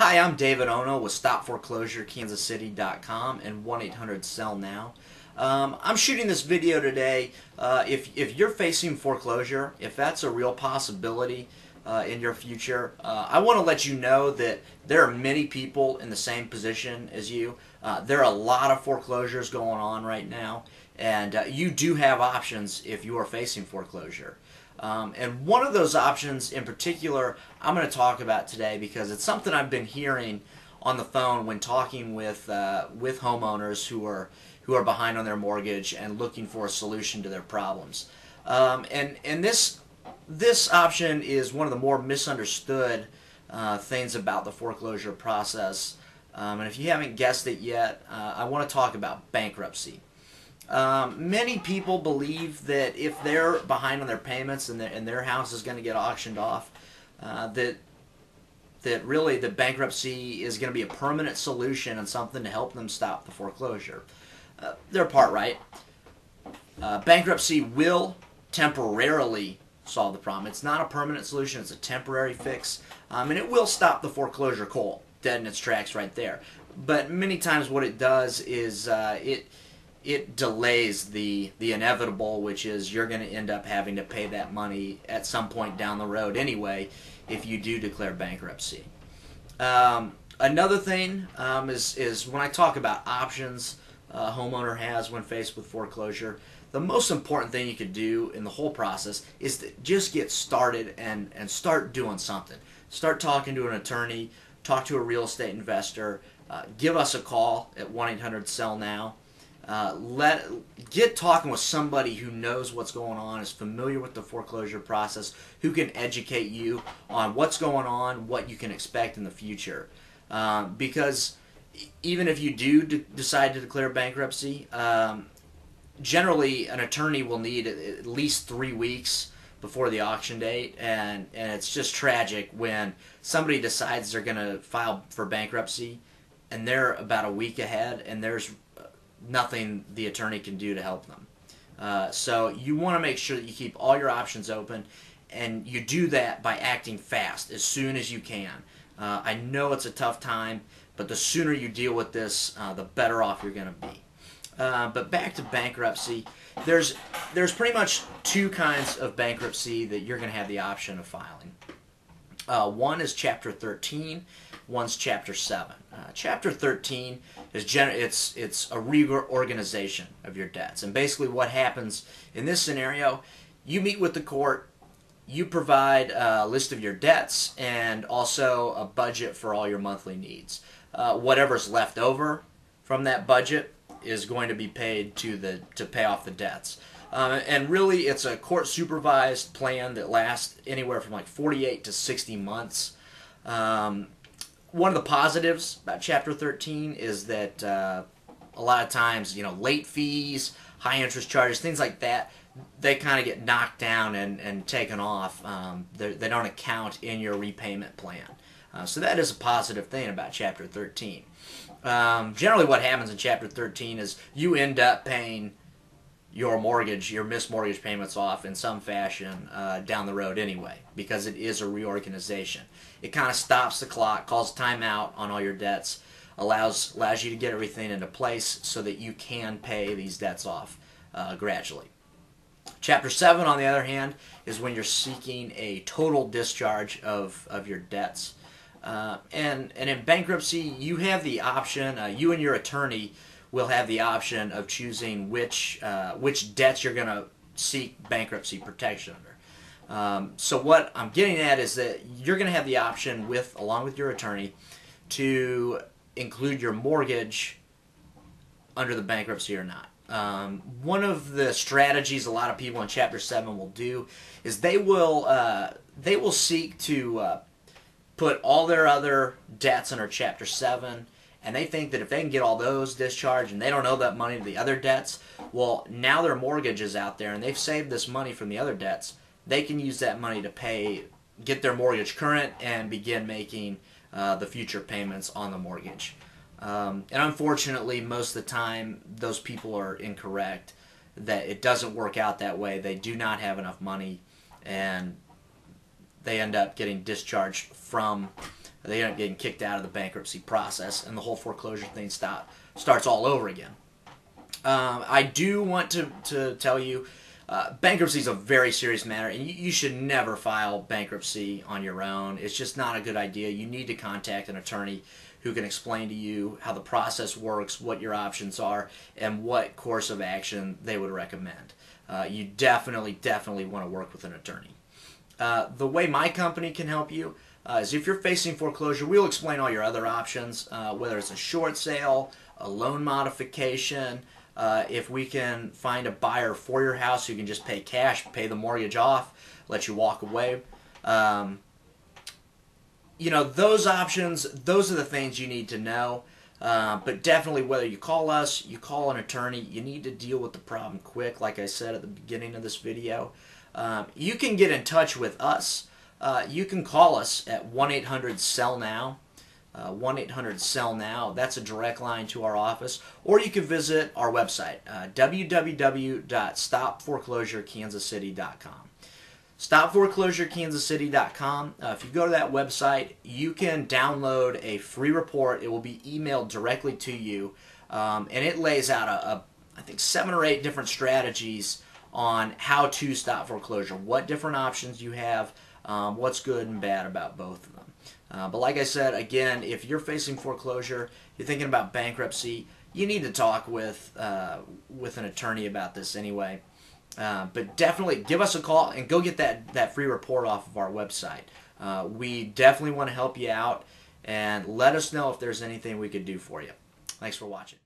Hi, I'm David Ono with StopForeclosureKansasCity.com and 1-800-SELL-NOW. I'm shooting this video today. If you're facing foreclosure, if that's a real possibility in your future, I want to let you know that there are many people in the same position as you. There are a lot of foreclosures going on right now, and you do have options if you are facing foreclosure. And one of those options in particular I'm going to talk about today because it's something I've been hearing on the phone when talking with homeowners who are behind on their mortgage and looking for a solution to their problems. And this option is one of the more misunderstood things about the foreclosure process. And if you haven't guessed it yet, I want to talk about bankruptcy. Many people believe that if they're behind on their payments and their house is going to get auctioned off, that really the bankruptcy is going to be a permanent solution and something to help them stop the foreclosure. They're part right. Bankruptcy will temporarily solve the problem. It's not a permanent solution. It's a temporary fix, and it will stop the foreclosure cold dead in its tracks right there. But many times what it does is it delays the inevitable, which is you're going to end up having to pay that money at some point down the road anyway if you do declare bankruptcy. Another thing is when I talk about options a homeowner has when faced with foreclosure, the most important thing you could do in the whole process is to just get started and start doing something. Start talking to an attorney, talk to a real estate investor, give us a call at 1-800-SELL-NOW. Get talking with somebody who knows what's going on, is familiar with the foreclosure process, who can educate you on what's going on, what you can expect in the future. Because even if you do decide to declare bankruptcy, generally an attorney will need at least 3 weeks before the auction date, and it's just tragic when somebody decides they're going to file for bankruptcy and they're about a week ahead and there's nothing the attorney can do to help them. So you want to make sure that you keep all your options open, and you do that by acting fast as soon as you can. I know it's a tough time, but the sooner you deal with this, the better off you're going to be. But back to bankruptcy, there's pretty much two kinds of bankruptcy that you're going to have the option of filing. One is Chapter 13, one's Chapter 7. Chapter 13 is it's a reorganization of your debts, and basically what happens in this scenario, you meet with the court, you provide a list of your debts and also a budget for all your monthly needs. Whatever's left over from that budget is going to be paid to pay off the debts. And really, it's a court-supervised plan that lasts anywhere from like 48 to 60 months. One of the positives about Chapter 13 is that a lot of times, late fees, high interest charges, things like that, they kind of get knocked down and taken off. They don't account in your repayment plan. So that is a positive thing about Chapter 13. Generally what happens in Chapter 13 is you end up paying your missed mortgage payments off in some fashion down the road anyway, because it is a reorganization. It kind of stops the clock, calls time out on all your debts, allows you to get everything into place so that you can pay these debts off gradually. Chapter 7, on the other hand, is when you're seeking a total discharge of your debts. And in bankruptcy, you have the option, you and your attorney will have the option of choosing which debts you're going to seek bankruptcy protection under. So what I'm getting at is that you're going to have the option, along with your attorney, to include your mortgage under the bankruptcy or not. One of the strategies a lot of people in Chapter 7 will do is they will seek to put all their other debts under Chapter 7, and they think that if they can get all those discharged and they don't owe that money to the other debts, well, now their mortgage is out there and they've saved this money from the other debts. They can use that money to get their mortgage current and begin making the future payments on the mortgage. And unfortunately, most of the time, those people are incorrect, that it doesn't work out that way. They do not have enough money, and they end up getting discharged from they end up getting kicked out of the bankruptcy process, and the whole foreclosure thing starts all over again. I do want to tell you, bankruptcy is a very serious matter, and you should never file bankruptcy on your own. It's just not a good idea. You need to contact an attorney who can explain to you how the process works, what your options are, and what course of action they would recommend. You definitely want to work with an attorney. The way my company can help you is if you're facing foreclosure, we'll explain all your other options, whether it's a short sale, a loan modification, if we can find a buyer for your house who can just pay cash, pay the mortgage off, let you walk away. Those options, those are the things you need to know. But definitely, whether you call us, you call an attorney, you need to deal with the problem quick, like I said at the beginning of this video. You can get in touch with us. You can call us at 1-800-SELL-NOW. 1-800-SELL-NOW. That's a direct line to our office. Or you can visit our website, www.stopforeclosurekansascity.com. StopForeclosureKansasCity.com. If you go to that website, you can download a free report. It will be emailed directly to you, and it lays out I think 7 or 8 different strategies on how to stop foreclosure, what different options you have, what's good and bad about both of them. But like I said, again, if you're facing foreclosure, you're thinking about bankruptcy, you need to talk with an attorney about this anyway. But definitely give us a call and go get that free report off of our website. We definitely want to help you out, and let us know if there's anything we could do for you. Thanks for watching.